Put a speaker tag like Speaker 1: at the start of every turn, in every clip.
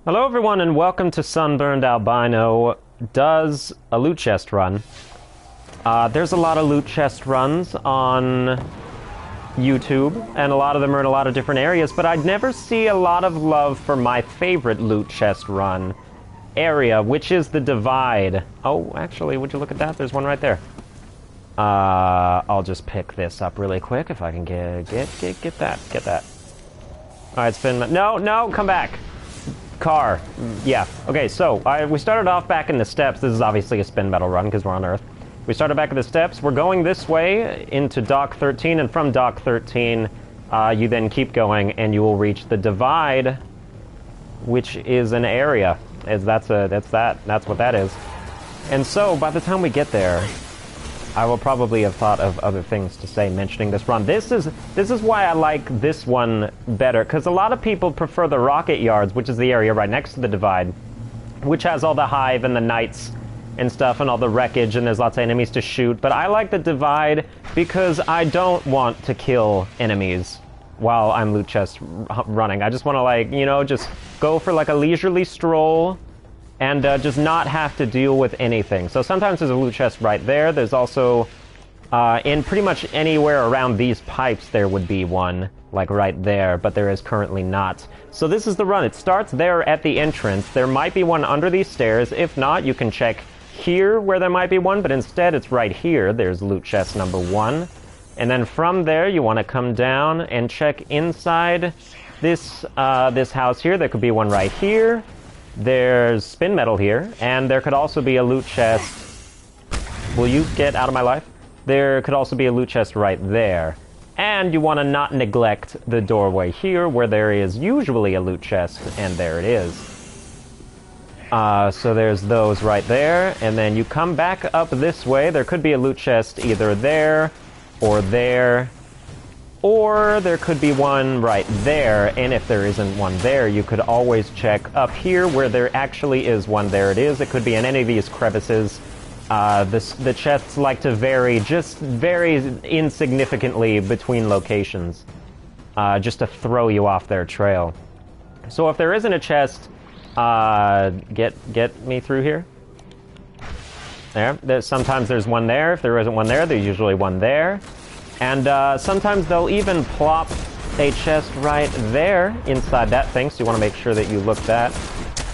Speaker 1: Hello everyone and welcome to Sunburned Albino Does a Loot Chest Run. There's a lot of loot chest runs on YouTube, and a lot of them are in a lot of different areas, but I'd never see a lot of love for my favorite loot chest run area, which is the Divide. Oh, actually, would you look at that? There's one right there. I'll just pick this up really quick if I can get that. Alright, spin. No, come back. Car. Yeah. Okay, so we started off back in the steps. This is obviously a spin metal run because we're on Earth. We started back at the steps. We're going this way into Dock 13, and from Dock 13, you then keep going, and you will reach the Divide, which is an area. That's what that is. And so, by the time we get there, I will probably have thought of other things to say mentioning this run. This is why I like this one better, because a lot of people prefer the Rocket Yards, which is the area right next to the Divide, which has all the Hive and the Knights and stuff and all the wreckage, and there's lots of enemies to shoot. But I like the Divide because I don't want to kill enemies while I'm loot chest running. I just want to, like, you know, just go for like a leisurely stroll and just not have to deal with anything. So sometimes there's a loot chest right there. There's also, in pretty much anywhere around these pipes, there would be one, like right there, but there is currently not. So this is the run. It starts there at the entrance. There might be one under these stairs. If not, you can check here where there might be one, but instead it's right here. There's loot chest number 1. And then from there, you want to come down and check inside this, this house here. There could be one right here. There's spin metal here, and there could also be a loot chest. Will you get out of my life? There could also be a loot chest right there. And you want to not neglect the doorway here, where there is usually a loot chest, and there it is. So there's those right there, and then you come back up this way. There could be a loot chest either there, or there could be one right there, and if there isn't one there, you could always check up here where there actually is one. There it is. It could be in any of these crevices. The chests like to vary, just very insignificantly between locations, just to throw you off their trail. So if there isn't a chest, get me through here. Sometimes there's one there. If there isn't one there, there's usually one there. And sometimes they'll even plop a chest right there inside that thing, so you want to make sure that you look that.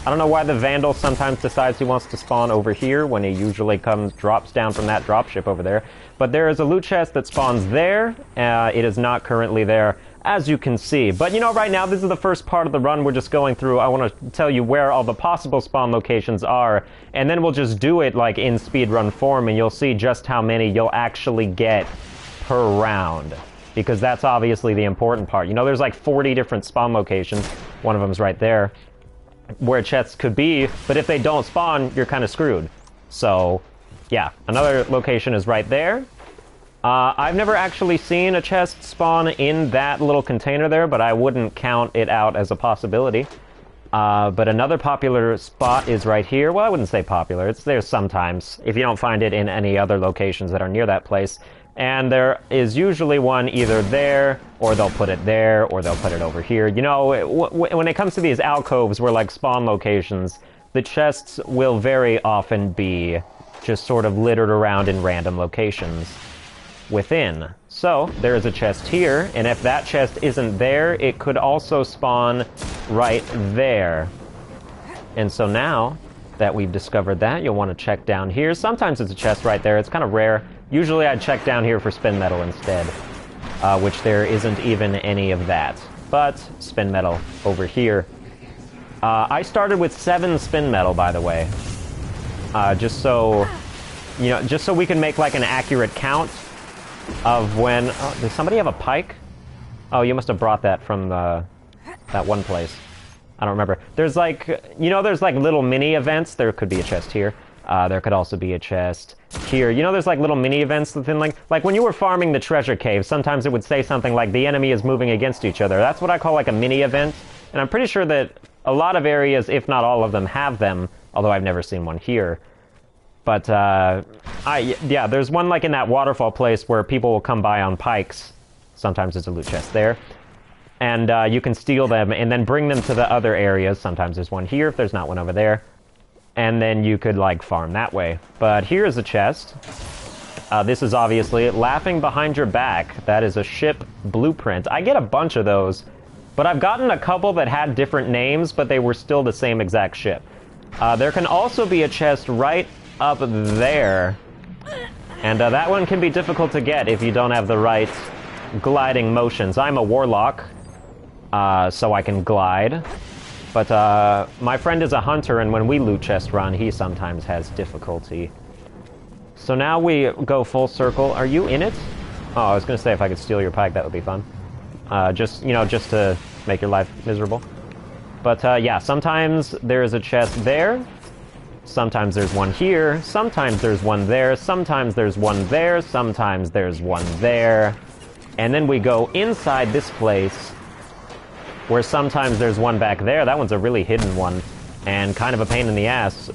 Speaker 1: I don't know why the Vandal sometimes decides he wants to spawn over here when he usually drops down from that dropship over there. But there is a loot chest that spawns there. It is not currently there, as you can see. But, you know, right now, this is the first part of the run we're just going through. I want to tell you where all the possible spawn locations are, and then we'll just do it, like, in speedrun form, and you'll see just how many you'll actually get per round, because that's obviously the important part. You know, there's like 40 different spawn locations. One of them's right there, where chests could be, but if they don't spawn, you're kind of screwed. So, yeah, another location is right there. I've never actually seen a chest spawn in that little container there, but I wouldn't count it out as a possibility. But another popular spot is right here. Well, I wouldn't say popular. It's there sometimes, if you don't find it in any other locations that are near that place. And there is usually one either there, or they'll put it there, or they'll put it over here. You know, when it comes to these alcoves where, like, spawn locations, the chests will very often be just sort of littered around in random locations within. So, there is a chest here, and if that chest isn't there, it could also spawn right there. And so now that we've discovered that, you'll want to check down here. Sometimes it's a chest right there. It's kind of rare. Usually I'd check down here for spin metal instead, which there isn't even any of that. But spin metal over here. I started with 7 spin metal, by the way, just so, you know, just so we can make like an accurate count of when. Oh, does somebody have a pike? Oh, you must have brought that from that one place. I don't remember. There's like, you know, there's like little mini events. There could be a chest here. There could also be a chest here. You know, there's like little mini events within, like when you were farming the treasure cave, sometimes it would say something like the enemy is moving against each other. That's what I call like a mini event. And I'm pretty sure that a lot of areas, if not all of them, have them, although I've never seen one here. But, yeah, there's one like in that waterfall place where people will come by on pikes. Sometimes there's a loot chest there. And you can steal them and then bring them to the other areas. Sometimes there's one here if there's not one over there. And then you could, like, farm that way. But here's a chest. This is obviously Laughing Behind Your Back. That is a ship blueprint. I get a bunch of those, but I've gotten a couple that had different names, but they were still the same exact ship. There can also be a chest right up there. And that one can be difficult to get if you don't have the right gliding motions. I'm a warlock, so I can glide. But my friend is a hunter, and when we loot chest run, he sometimes has difficulty. So now we go full circle. Are you in it? Oh, I was going to say if I could steal your pike, that would be fun. Just to make your life miserable. But yeah, sometimes there's a chest there. Sometimes there's one here. Sometimes there's one there. Sometimes there's one there. Sometimes there's one there. And then we go inside this place, where sometimes there's one back there. That one's a really hidden one, and kind of a pain in the ass,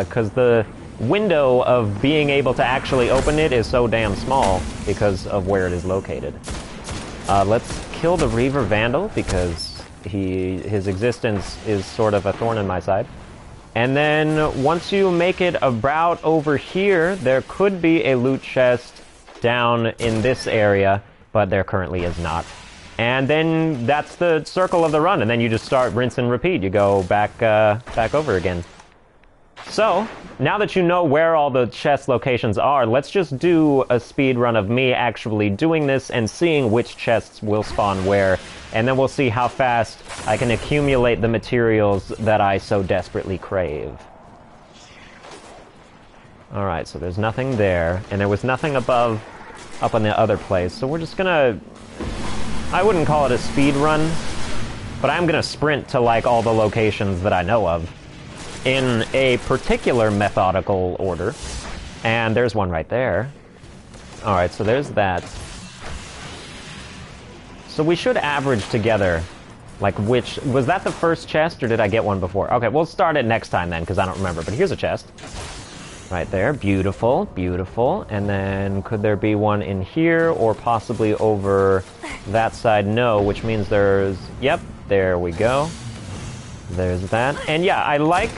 Speaker 1: because the window of being able to actually open it is so damn small because of where it is located. Let's kill the Reaver Vandal, because his existence is sort of a thorn in my side. And then once you make it about over here, there could be a loot chest down in this area, but there currently is not. And then that's the circle of the run, and then you just start rinse and repeat. You go back over again. So, now that you know where all the chest locations are, let's just do a speed run of me actually doing this and seeing which chests will spawn where, and then we'll see how fast I can accumulate the materials that I so desperately crave. Alright, so there's nothing there, and there was nothing above up on the other place, so we're just gonna... I wouldn't call it a speed run, but I'm gonna sprint to, like, all the locations that I know of in a particular methodical order. And there's one right there. Alright, so there's that. So we should average together, like, which... Was that the first chest, or did I get one before? Okay, we'll start it next time then, because I don't remember. But here's a chest. Right there. Beautiful, beautiful. And then could there be one in here, or possibly over that side? No, which means there's... Yep, there we go. There's that. And yeah, I like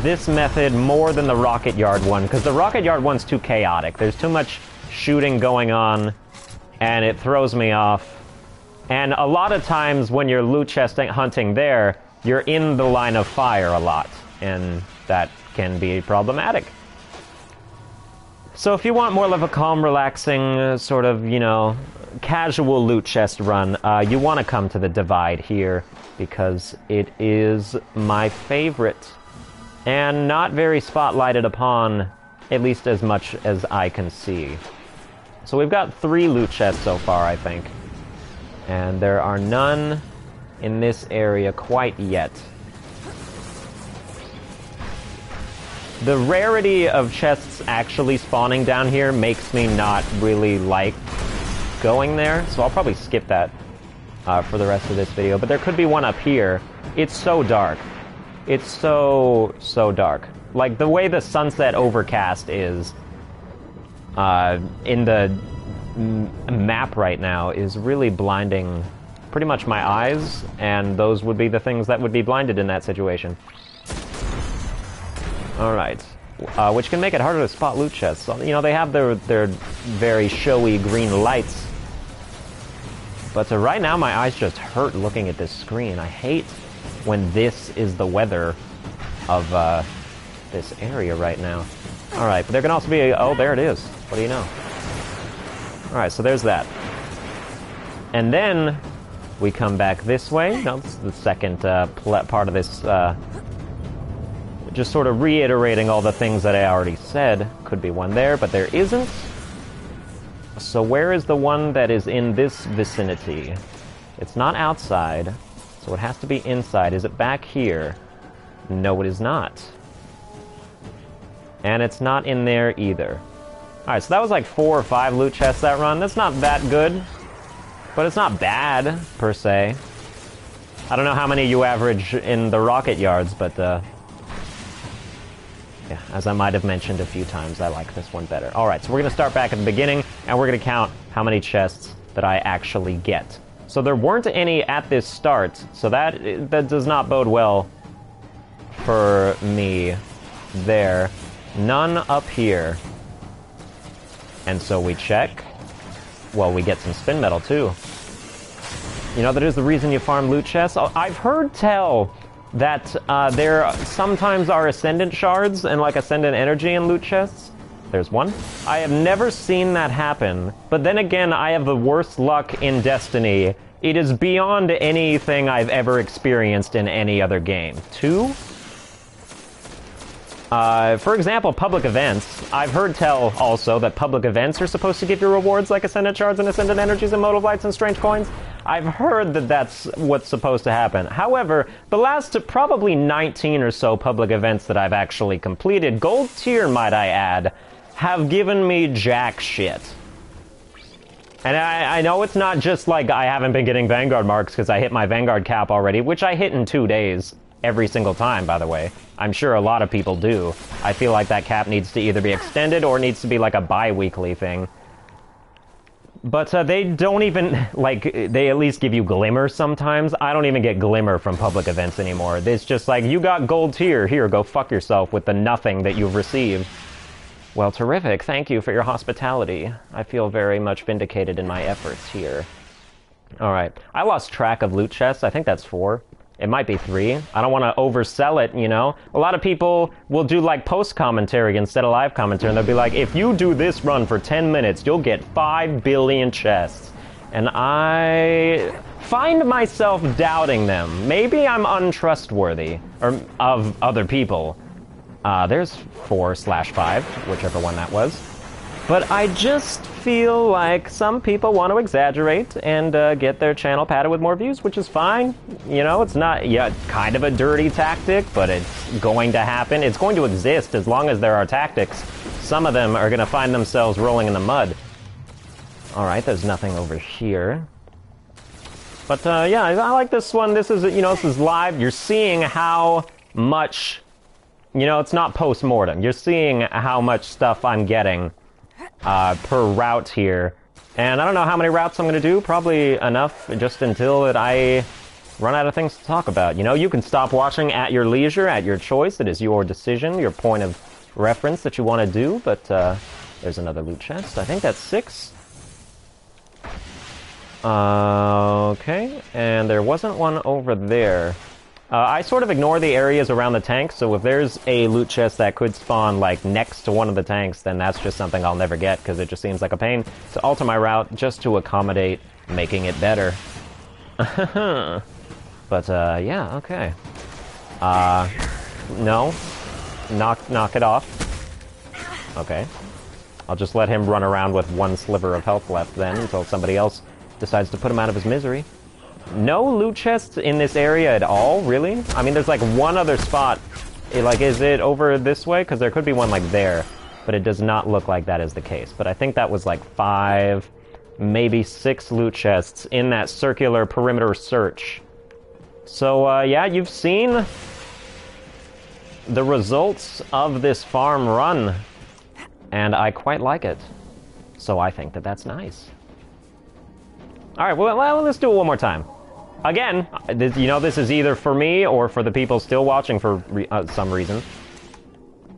Speaker 1: this method more than the Rocket Yard one, because the Rocket Yard one's too chaotic. There's too much shooting going on, and it throws me off. And a lot of times when you're loot chest hunting there, you're in the line of fire a lot, and that can be problematic. So if you want more of a calm, relaxing, sort of, you know, casual loot chest run, you want to come to the Divide here, because it is my favorite, and not very spotlighted upon, at least as much as I can see. So we've got 3 loot chests so far, I think, and there are none in this area quite yet. The rarity of chests actually spawning down here makes me not really like going there, so I'll probably skip that for the rest of this video. But there could be one up here. It's so dark. It's so dark. Like, the way the sunset overcast is in the map right now is really blinding pretty much my eyes, and those would be the things that would be blinded in that situation. Alright. Which can make it harder to spot loot chests. You know, they have their very showy green lights. But right now, my eyes just hurt looking at this screen. I hate when this is the weather of this area right now. Alright, but there can also be a... Oh, there it is. What do you know? Alright, so there's that. And then we come back this way. No, this is the second part of this... just sort of reiterating all the things that I already said. Could be one there, but there isn't. So where is the one that is in this vicinity? It's not outside, so it has to be inside. Is it back here? No, it is not. And it's not in there either. Alright, so that was like 4 or 5 loot chests that run. That's not that good, but it's not bad, per se. I don't know how many you average in the Rocket Yards, but yeah, as I might have mentioned a few times, I like this one better. Alright, so we're going to start back at the beginning, and we're going to count how many chests that I actually get So there weren't any at this start, so that does not bode well for me there. None up here. And so we check. Well, we get some spin metal, too. You know, that is the reason you farm loot chests. I've heard tell that there sometimes are Ascendant shards and, like, Ascendant energy in loot chests. There's one. I have never seen that happen, but then again, I have the worst luck in Destiny. It is beyond anything I've ever experienced in any other game. 2? For example, public events. I've heard tell also that public events are supposed to give you rewards like Ascendant Shards and Ascendant Energies and Motive Lights and Strange Coins. I've heard that that's what's supposed to happen. However, the last probably 19 or so public events that I've actually completed, gold tier might I add, have given me jack shit. And I know it's not just like I haven't been getting Vanguard marks because I hit my Vanguard cap already, which I hit in 2 days. Every single time, by the way. I'm sure a lot of people do. I feel like that cap needs to either be extended or needs to be like a bi-weekly thing. But they don't even, like, they at least give you Glimmer sometimes. I don't even get Glimmer from public events anymore. It's just like, you got gold tier, here, go fuck yourself with the nothing that you've received. Well, terrific. Thank you for your hospitality. I feel very much vindicated in my efforts here. Alright. I lost track of loot chests. I think that's 4. It might be 3. I don't want to oversell it, you know? A lot of people will do, like, post-commentary instead of live commentary, and they'll be like, if you do this run for 10 minutes, you'll get 5 billion chests. And I find myself doubting them. Maybe I'm untrustworthy or of other people. There's 4/5, whichever one that was. But I just feel like some people want to exaggerate and get their channel padded with more views, which is fine. You know, it's not, yeah, kind of a dirty tactic, but it's going to happen. It's going to exist as long as there are tactics. Some of them are going to find themselves rolling in the mud. Alright, there's nothing over here. But, yeah, I like this one. This is, you know, this is live. You're seeing how much, you know, it's not post-mortem. You're seeing how much stuff I'm getting per route here. And I don't know how many routes I'm going to do. Probably enough just until that I run out of things to talk about. You know, you can stop watching at your leisure, at your choice. It is your decision, your point of reference that you want to do. But there's another loot chest. I think that's 6. Okay, and there wasn't one over there. I sort of ignore the areas around the tanks, so if there's a loot chest that could spawn, like, next to one of the tanks, then that's just something I'll never get, because it just seems like a pain to alter my route just to accommodate making it better. But, yeah, okay. No. Knock it off. Okay. I'll just let him run around with 1 sliver of health left then, until somebody else decides to put him out of his misery. No loot chests in this area at all, really? I mean, there's like one other spot. Like, is it over this way? Because there could be one like there, but it does not look like that is the case. But I think that was like 5, maybe 6 loot chests in that circular perimeter search. So, yeah, you've seen the results of this farm run, and I quite like it. So I think that that's nice. Alright, well, let's do it one more time. Again, you know, this is either for me or for the people still watching for some reason.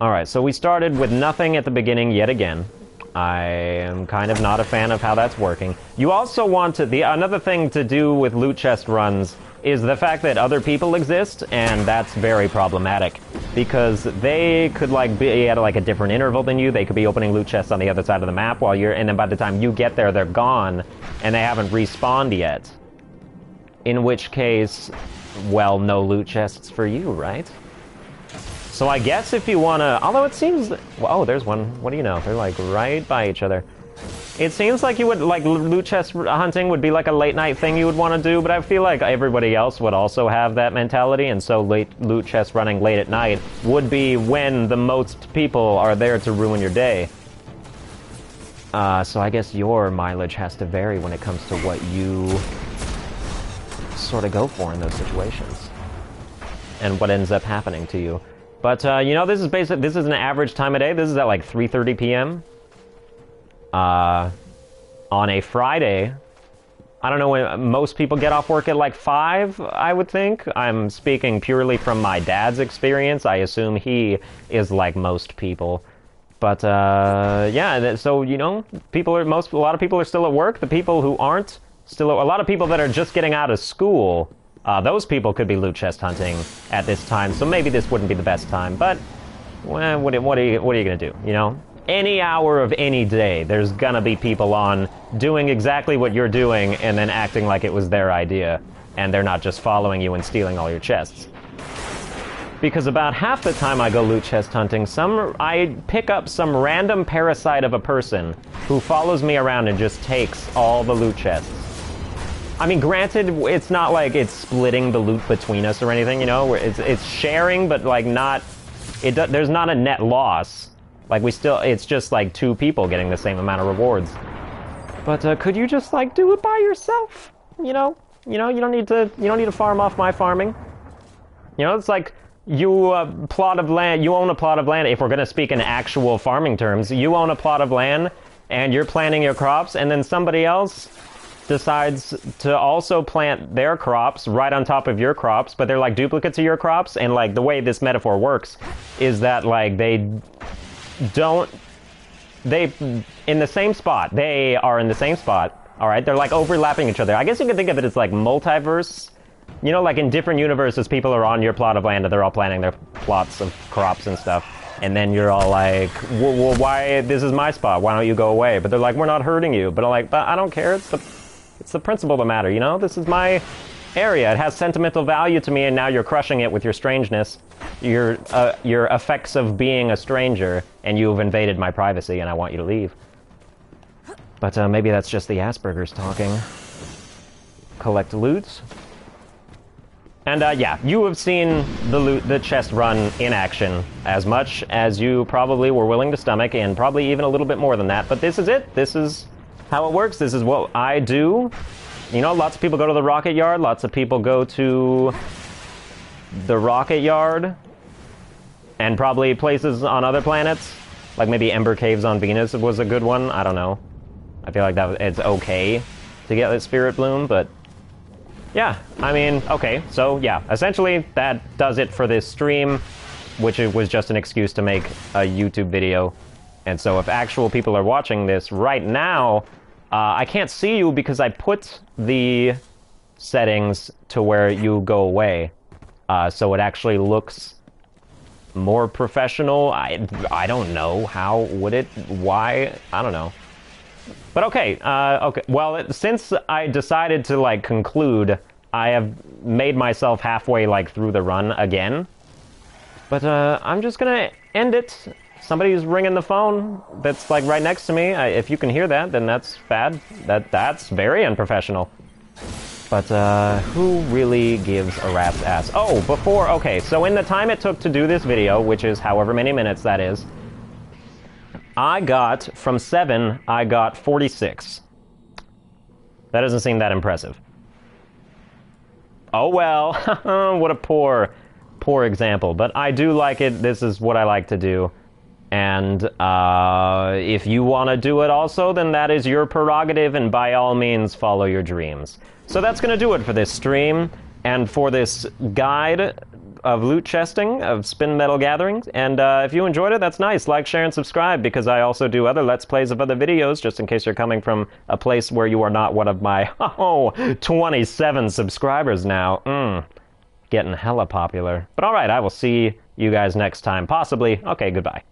Speaker 1: Alright, so we started with nothing at the beginning yet again. I am kind of not a fan of how that's working. You also want to... another thing to do with loot chest runs is the fact that other people exist, and that's very problematic. Because they could, like, be at, like, a different interval than you. They could be opening loot chests on the other side of the map while you're... and then by the time you get there, they're gone, and they haven't respawned yet. In which case, well, no loot chests for you, right? So I guess if you want to... although it seems... well, oh, there's one. What do you know? They're, like, right by each other. It seems like you would... like, loot chest hunting would be, like, a late-night thing you would want to do, but I feel like everybody else would also have that mentality, and so loot chest running late at night would be when the most people are there to ruin your day. So I guess your mileage has to vary when it comes to what you sort of go for in those situations. And what ends up happening to you. But, you know, this is an average time of day. This is at like 3:30 p.m. On a Friday. I don't know when most people get off work at like 5, I would think. I'm speaking purely from my dad's experience. I assume he is like most people. But, yeah, so, you know, a lot of people are still at work. The people who aren't still, a lot of people that are just getting out of school, those people could be loot chest hunting at this time. So maybe this wouldn't be the best time. But, well, what are you going to do, you know? Any hour of any day, there's gonna be people on doing exactly what you're doing and then acting like it was their idea. And they're not just following you and stealing all your chests. Because about half the time I go loot chest hunting, I pick up some random parasite of a person who follows me around and just takes all the loot chests. I mean, granted, it's not like it's splitting the loot between us or anything, you know? It's sharing, but like not... there's not a net loss. Like it's just like 2 people getting the same amount of rewards. But could you just like do it by yourself? You know, you don't need to farm off my farming. You know, it's like... You own a plot of land, if we're going to speak in actual farming terms, you own a plot of land, and you're planting your crops, and then somebody else decides to also plant their crops right on top of your crops, but they're like duplicates of your crops, and like the way this metaphor works is that like in the same spot, they are in the same spot, alright, they're like overlapping each other. I guess you can think of it as like multiverse. You know, like in different universes, people are on your plot of land and they're all planting their plots of crops and stuff. And then you're all like, well, why, this is my spot, why don't you go away? But they're like, we're not hurting you. But I'm like, but I don't care, it's the principle that matter, you know? This is my area, it has sentimental value to me, and now you're crushing it with your strangeness. Your effects of being a stranger, and you've invaded my privacy, and I want you to leave. But maybe that's just the Asperger's talking. Collect loot. And yeah, you have seen the chest run in action as much as you probably were willing to stomach, and probably even a little bit more than that. But this is it. This is how it works. This is what I do. You know, lots of people go to the rocket yard. Lots of people go to the rocket yard, and probably places on other planets, like maybe Ember Caves on Venus was a good one. I don't know. I feel like it's okay to get that Spirit Bloom, but. Yeah, I mean, okay, so yeah, essentially that does it for this stream, which was just an excuse to make a YouTube video. And so if actual people are watching this right now, I can't see you because I put the settings to where you go away. So it actually looks more professional. I don't know, how would it, why, I don't know. But okay, okay. Well, since I decided to, like, conclude, I have made myself halfway, like, through the run again. But, I'm just gonna end it. Somebody's ringing the phone that's, like, right next to me. If you can hear that, then that's bad. That's very unprofessional. But, who really gives a rat's ass? Oh, okay, so in the time it took to do this video, which is however many minutes that is, I got, from 7, I got 46. That doesn't seem that impressive. Oh well, what a poor example. But I do like it, this is what I like to do. And if you want to do it also, then that is your prerogative, and by all means, follow your dreams. So that's going to do it for this stream, and for this guide of loot chesting, of spin metal gatherings. And if you enjoyed it, that's nice. Like, share, and subscribe, because I also do other Let's Plays of other videos, just in case you're coming from a place where you are not one of my, 27 subscribers now. Getting hella popular. But alright, I will see you guys next time. Possibly. Okay, goodbye.